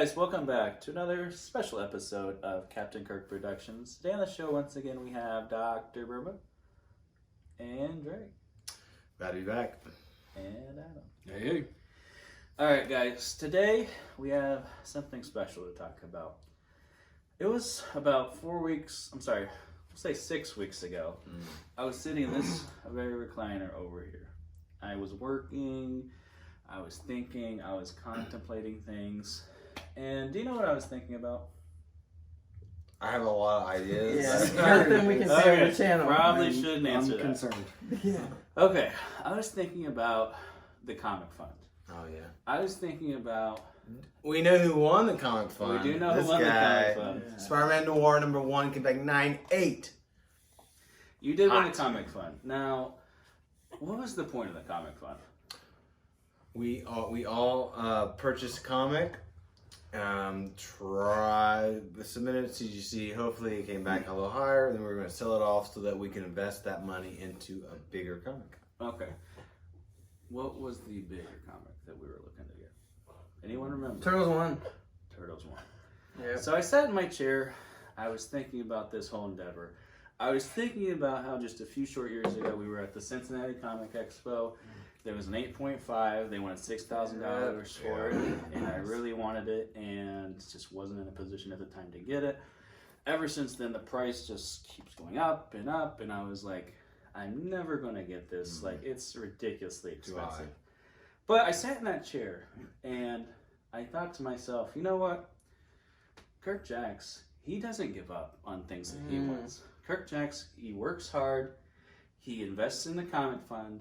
guys, welcome back to another special episode of Captain Kirk Productions. Today on the show, once again, we have Dr. Burma and Drake. Glad to be back. And Adam. Hey. Alright guys, today we have something special to talk about. It was about 6 weeks ago. I was sitting in this very recliner over here. I was working, I was thinking, I was contemplating things. And do you know what I was thinking about? I have a lot of ideas. Yeah, nothing we can say on the channel. Probably shouldn't answer I'm that. concerned. Yeah. Okay, I was thinking about the comic fund. Oh yeah. I was thinking about... We know who won the comic fund. We do know this who won guy. the comic fund. Yeah. Spider-Man Noir #1 came back 9-8. You did win the Hot. comic fund. Now, what was the point of the comic fund? We all purchased a comic. Submitted it to CGC. Hopefully it came back a little higher. Then we're going to sell it off so that we can invest that money into a bigger comic. Okay. What was the bigger comic that we were looking to get? Anyone remember? Turtles won. Turtles won. Yeah. So I sat in my chair. I was thinking about this whole endeavor. I was thinking about how just a few short years ago we were at the Cincinnati Comic Expo. There was an 8.5. They wanted $6,000 for it, and I really wanted it, and just wasn't in a position at the time to get it. Ever since then, the price just keeps going up, and I was like, I'm never going to get this. Like, it's ridiculously expensive. But I sat in that chair, and I thought to myself, you know what? Kirk Jacks, he doesn't give up on things that he wants. Kirk Jacks, he works hard, he invests in the comic fund,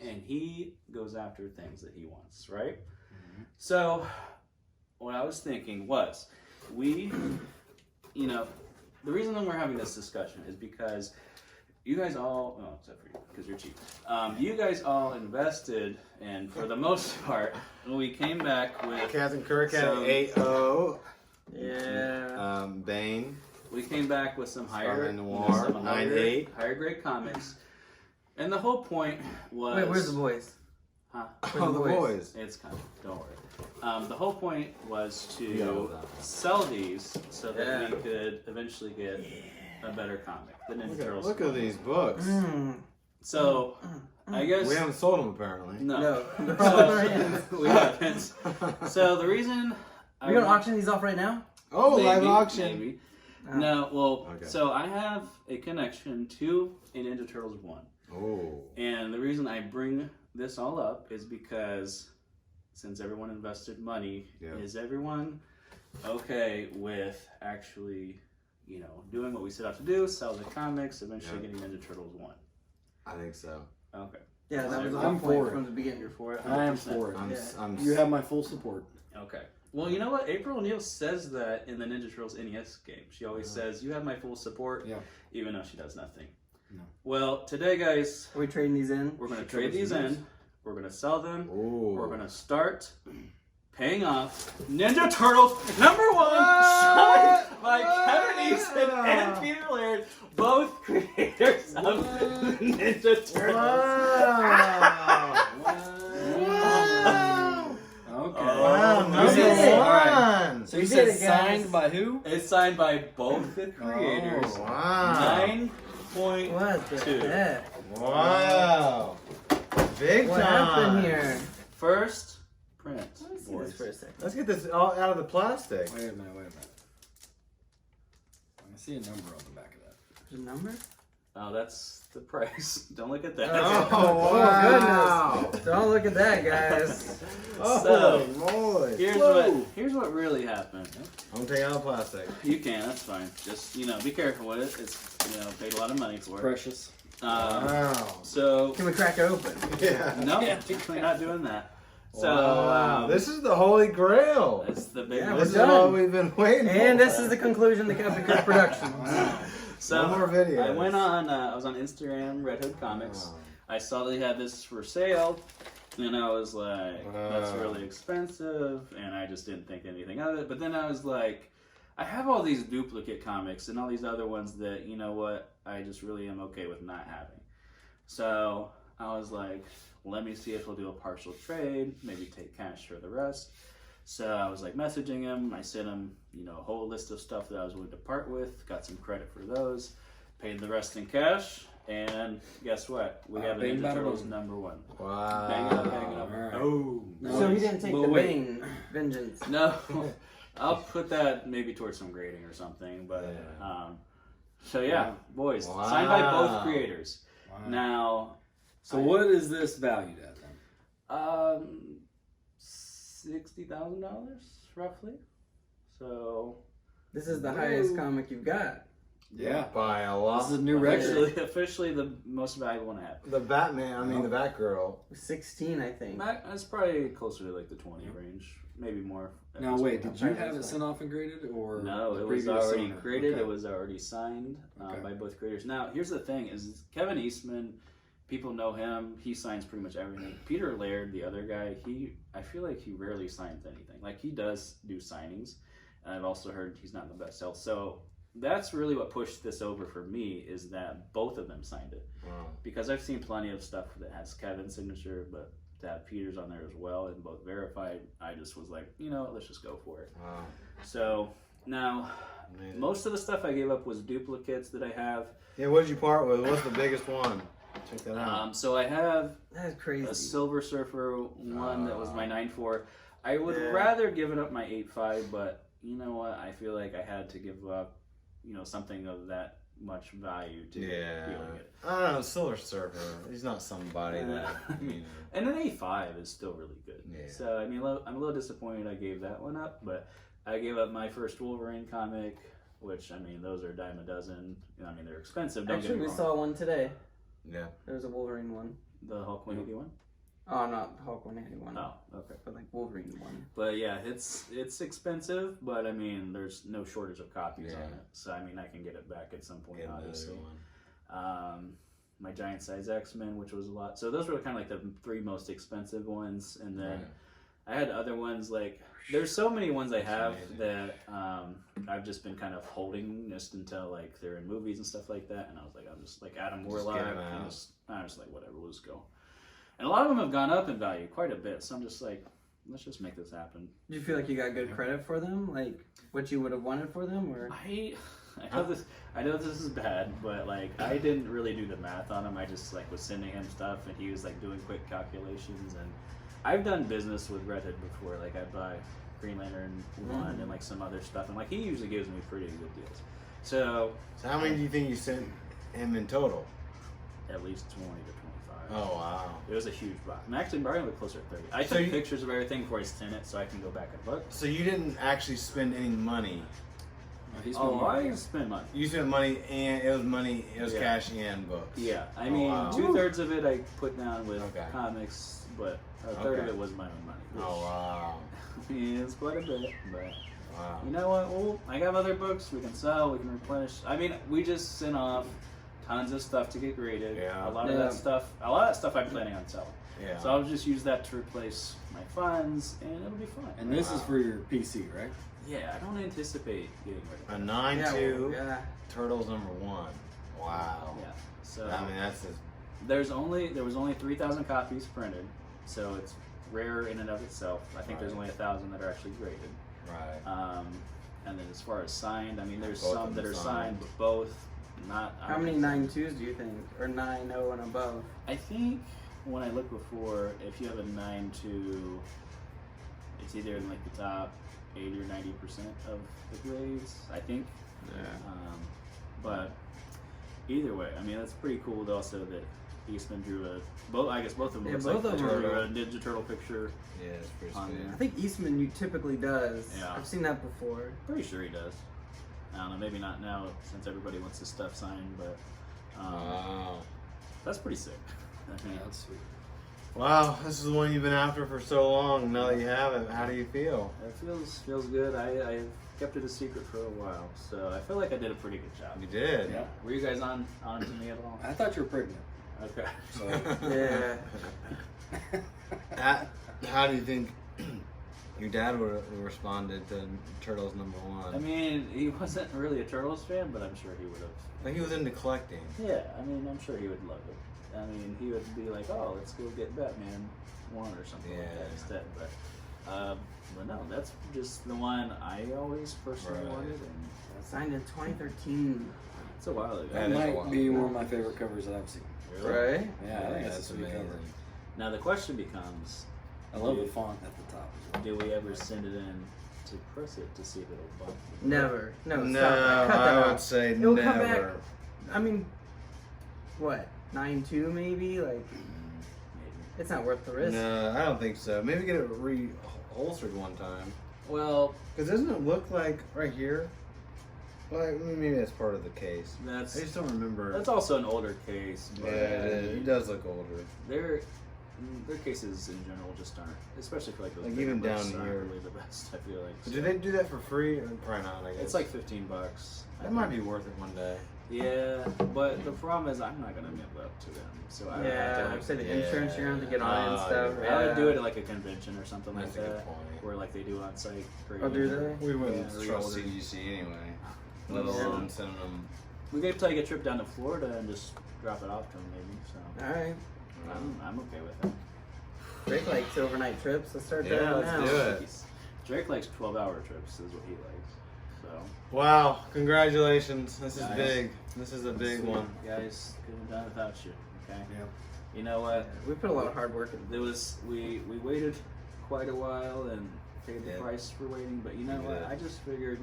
and he goes after things that he wants, right? So, what I was thinking was, the reason that we're having this discussion is because you guys all, well, except for you, because you're cheap. You guys all invested, and for the most part, we came back with... Captain Kirk had some- 8-0. Yeah. Bane. We came back with some higher, Spider-Man Noir, 9-8. higher grade comics. And the whole point was... Wait, where's the boys? Huh? Oh, the boys. It's coming, don't worry. The whole point was Yeah, to well done. sell these so that Yeah. we could eventually get a better comic. The Ninja Turtles. Look at these books. So, I guess... We haven't sold them apparently. No. No. They're all in our hands. We haven't. So the reason... Are you gonna auction these off right now? Oh, live Maybe, auction. Maybe. Oh. No, well, Okay. so I have a connection to a Ninja Turtles 1. Oh. And the reason I bring this all up is because since everyone invested money, is everyone okay with actually, doing what we set out to do, sell the comics, eventually getting Ninja Turtles 1? I think so. Okay. Yeah, that was the I'm whole point for it. from the beginning. You're for it? I am 100%. for it. I'm You have my full support. Okay. Well, you know what? April O'Neil says that in the Ninja Turtles NES game. She always says, you have my full support, Yeah. even though she does nothing. No. Well, today, guys, Are we trading these in? we're going to She trade covers these the in. We're going to sell them. Ooh. We're going to start paying off Ninja Turtles #1, signed by Kevin Easton and Peter Laird, both creators of Ninja Turtles. Okay. Wow, You number said- one. So We you did said it, guys. signed by who? It's signed by both the creators. Oh, wow. 9.2. What the heck? Wow. Big What time. happened here? First print. Let me see boys. this for a second. Let's get this all out of the plastic. Wait a minute. I see a number on the back of that. There's a number? Oh, that's the price. Don't look at that. Oh, Oh, wow. goodness. Don't look at that, guys. Oh, moly. Here's what really happened. I'm taking out the plastic. You can, that's fine. Just, be careful with it. It's, paid a lot of money for it. Precious. Wow. So, Can we crack it open? Yeah. no, Yeah. we're not doing that. So, Wow. This is the Holy Grail. that's the big Yeah, one. This is done. what we've been waiting for. And this is the conclusion of Captain Kirk Productions. So, One more video. I went on, I was on Instagram, Red Hood Comics. I saw they had this for sale, and I was like, that's Wow. really expensive, and I just didn't think anything of it. But then I was like, I have all these duplicate comics and all these other ones that, I just really am okay with not having. So I was like, let me see if we'll do a partial trade, maybe take cash for the rest. So I was like messaging him. I sent him, a whole list of stuff that I was willing to part with. Got some credit for those. Paid the rest in cash. And guess what? We have a Bang, Ninja bada, Turtles boom. #1. Wow. Bang it up, bang it up. All right. Oh. So he didn't take But the wait. Bane vengeance. No. I'll put that maybe towards some grading or something. But, Yeah. so yeah, boys. Wow. Signed by both creators. Wow. Now, So what is this valued at then? $60,000 roughly. So This is the Whoa. highest comic you've got. Yeah. By a lot. This is a new record. officially the most valuable one I have. The Batman, the Batgirl. 16, I think. That's probably closer to like the 20 range, maybe more. at Now this wait, point. did you have it sent off and graded or No, the it was previous already owner? created. Okay. It was already signed Okay. by both creators. Now, here's the thing: is Kevin Eastman. People know him. He signs pretty much everything. Peter Laird, the other guy, I feel like he rarely signs anything. Like he does do signings, and I've also heard he's not the best seller. So that's really what pushed this over for me is that both of them signed it. Wow. Because I've seen plenty of stuff that has Kevin's signature, but to have Peter's on there as well and both verified, I just was like, let's just go for it. Wow. So now, Amazing. most of the stuff I gave up was duplicates that I have. Yeah, what did you part with? What's the biggest one? Check that out. So I have That is crazy. a Silver Surfer one that was my 9.4. I would Yeah. rather give it up my 8.5, but you know what? I feel like I had to give up, something of that much value to Yeah. feeling it. I don't know, Silver Surfer. He's not somebody that, And an A5 is still really good. Yeah. So, I'm a little disappointed I gave that one up, but I gave up my first Wolverine comic, which, those are a dime a dozen. They're expensive, don't Actually, get me we wrong. saw one today. Yeah. There was a Wolverine one. The Hulk 180 one? Oh, not Hulk 181. Oh, okay. But like Wolverine one. But yeah, it's expensive, but there's no shortage of copies on Yeah. it. So, I can get it back at some point, Get obviously. another one. My Giant Size X-Men, which was a lot. So those were kind of like the 3 most expensive ones. And then Right. I had other ones like, there's so many ones I have amazing. that I've just been kind of holding just until like they're in movies and stuff like that. And I was like, I'm just like Adam Just Warlock. get 'em out. I'm just like, whatever, we'll just go. And a lot of them have gone up in value quite a bit. So I'm just like, let's just make this happen. Do you feel like you got good credit for them? Like what you would have wanted for them, or? I know this is bad, but like I didn't really do the math on him. I just like was sending him stuff, and he was like doing quick calculations. And I've done business with Red Hood before. Like I buy Green Lantern one and like some other stuff, and like he usually gives me pretty good deals. So So how many do you think you sent him in total? at least 20 to 25. Oh, wow. It was a huge box. I'm actually probably a little closer to 30. I So took you- pictures of everything before I sent it, so I can go back and look. So you didn't actually spend any money. He's Oh, been I marketing. spent money. You spent money and it was Yeah. cash and books. Yeah, I Oh, mean, wow. 2/3 of it I put down with Okay. comics, but a third of Okay. it was my own money. Which, Oh, wow. it's quite a bit, but Wow. you know what? Well, I got other books we can sell, we can replenish. We just sent off tons of stuff to get graded. Yeah. A lot of Yeah. that stuff I'm planning on selling. Yeah. So I'll just use that to replace my funds, and it'll be fine. And this is Wow. for your PC, right? Yeah, I don't anticipate getting rid of A it. 9-2 Yeah. Turtles #1. Wow. Yeah. So I mean, that's just, there was only 3,000 copies printed, so it's rare in and of itself. I think there's Right. only 1,000 that are actually graded. right. And then as far as signed, there's Both some of that them are signed. signed, but both not. How many 9.2s do you think, or 9.0 and above? I think when I looked before, if you have a 9.2, it's either in like the top 80 or 90% of the grades. I think. Yeah. But either way, that's pretty cool. Also, that Eastman drew I guess both of them. Yeah, looks both like of they them drew are- a Ninja Turtle picture. Yeah, it's pretty On sweet. there. I think Eastman typically does. Yeah. I've seen that before. Pretty sure he does. I don't know, maybe not now since everybody wants his stuff signed, but Wow. that's pretty sick. Yeah, that's sweet. Wow, this is the one you've been after for so long. Now that you have it, how do you feel? It feels good. I've kept it a secret for a while, so I feel like I did a pretty good job. You did. Yeah. Were you guys on to me at all? I thought you were pregnant. Okay. So Yeah. How do you think your dad would have responded to Turtles #1? He wasn't really a Turtles fan, but I'm sure he would have. Like he was into collecting. Yeah, I'm sure he would love it. He would be like, oh, let's go get Batman 1 or something like Yeah. that instead. But But no, that's just the one I always personally Right. wanted, and Signed in 2013. it's a while ago. That is a might while. be one of my favorite covers that I've seen. Right? Yeah, I think that's a that's sweet amazing. cover. Now the question becomes, I love the font at the top as well. do we ever send it in to press it to see if it'll bump? Never. No, No, stop that. Cut that I would out. say It'll never. come back. I mean, what? 9.2 maybe? Like, Maybe. it's not worth the risk. No, I don't think so. Maybe get it re-holstered one time. Well, Because doesn't it look like right here? Well, I mean, maybe that's part of the case. I that's just don't remember. that's also an older case, Yeah, but it does look older. their cases in general just aren't, especially for like those Like, bigger even books, down aren't here. really the best. I feel like. But So do they do that for free? Probably not, I guess. It's like $15. That might be worth it one day. Yeah, but the problem is I'm not gonna live up to them, so I would Yeah, have like to I said, the Yeah. insurance you're going to have to get on it and Oh, stuff. you're I would do it Yeah. at like a convention or something like That's a good that, point. where like they do on site. Oh, do they? We wouldn't Yeah, trust reorder. CGC anyway, let Yeah. alone sending them. We could take a trip down to Florida and just drop it off to them, maybe. So Alright. I'm okay with it. Drake likes overnight trips. Let's start Yeah, that let's now. do it. Drake likes 12-hour trips, is what he likes. So Wow! Congratulations! This is Nice. big. This is a big one. guys, couldn't have done it without you. Okay. Yep. You know what? We put a lot of hard work in. There was we waited quite a while and paid the Yeah. price for waiting, but you know We what? did. I just figured,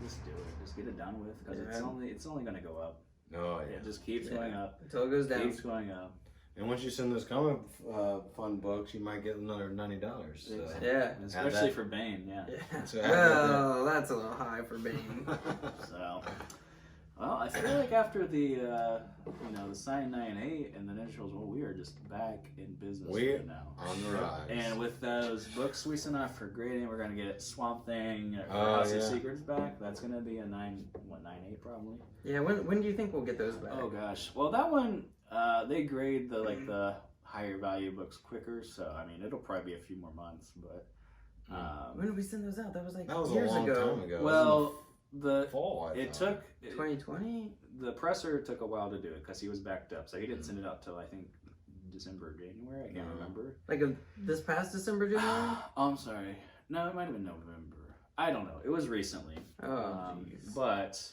just do it, just get it done with, because it's only gonna go up. Oh It just keeps Yeah. going up, Until it goes down. keeps going up. And once you send those comic fund books, you might get another $90. So. Yeah. Especially that. for Bane, yeah. Yeah. So add that Well, that's a little high for Bane. So, well, I feel like after the the Sign 9.8 and the Ninja Turtles, well, we are just back in business We're right now. on the rise. And with those books we sent off for grading, we're gonna get Swamp Thing, or Oh, House of yeah. Secrets back. That's gonna be a 9.8 probably. Yeah, when do you think we'll get those back? Oh gosh. Well, that one they grade the higher value books quicker, so I mean it'll probably be a few more months, but When did we send those out? That was like that was years a long ago. time ago. well, It the was in the fall. it took 2020? the presser took a while to do it because he was backed up, so he didn't send it out till I think December or January. I can't remember. Like this past December, January? Oh, I'm sorry. No, it might have been November. I don't know. It was recently. Oh, jeez. But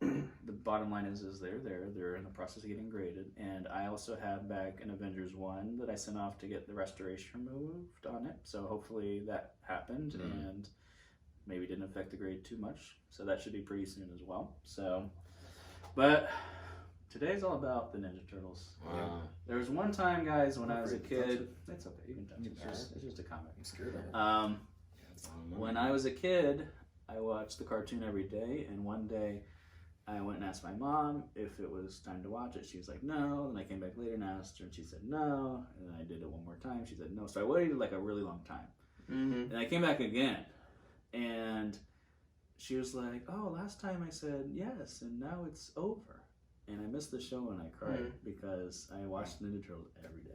the bottom line is they're there. They're in the process of getting graded. And I also have back an Avengers 1 that I sent off to get the restoration removed on it. So hopefully that happened and maybe didn't affect the grade too much. So that should be pretty soon as well. So, but today's all about the Ninja Turtles. Wow. There was one time, guys, when I was a afraid to touch kid. It's okay. You can touch it. It's just a comic. I'm scared of it. When I was a kid, I watched the cartoon every day, and one day I went and asked my mom if it was time to watch it. She was like, no. Then I came back later and asked her, and she said no. And then I did it one more time. She said no. So I waited like a really long time. Mm-hmm. And I came back again, and she was like, oh, last time I said yes, and now it's over. And I missed the show and I cried because I watched Ninja Turtles every day.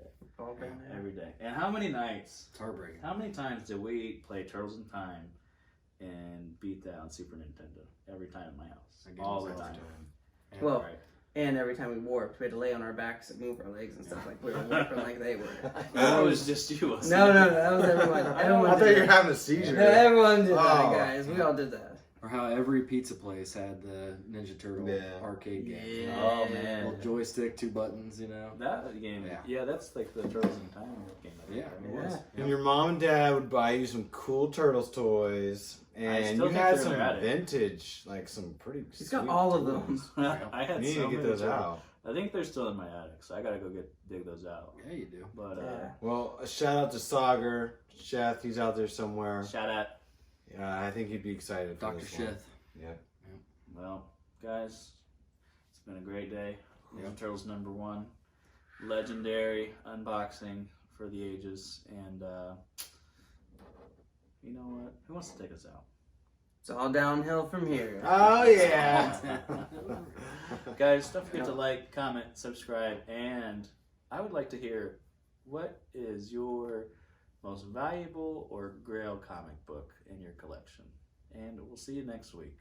Every day. And how many nights, It's heartbreaking. how many times did we play Turtles in Time and beat that on Super Nintendo? Every time in my house. I get All the it all time. the time. Well, Right. and every time we warped, we had to lay on our backs and move our legs and stuff like we were warping like they were. That was just you. wasn't No, it? no, that was everyone. Everyone I thought did you were that. having a seizure. No, everyone did Oh. that, guys. We all did that. Or how every pizza place had the Ninja Turtle Yeah. arcade game. Yeah. Oh, man. Little joystick, 2 buttons, you know. That game, Yeah. yeah, that's like the Turtles in Time game. I think, Yeah, right? it was. And your mom and dad would buy you some cool Turtles toys, and still you think had they're some at it. vintage, like some pretty. He's got sweet all of toys. them. I had You need so to get many those Turtles. out. I think they're still in my attic, so I gotta go dig those out. Yeah, you do. But Yeah. Well, a shout out to Sagar Sheth. He's out there somewhere. shout out. I think he'd be excited for Dr. this one. Sheth. Yeah. Well, guys, it's been a great day. Yeah. Ninja Turtles #1, legendary unboxing for the ages, and you know what? Who wants to take us out? It's all downhill from here. Oh yeah. Guys, don't forget to like, comment, subscribe, and I would like to hear what is your most valuable or Grail comic book in your collection. And we'll see you next week.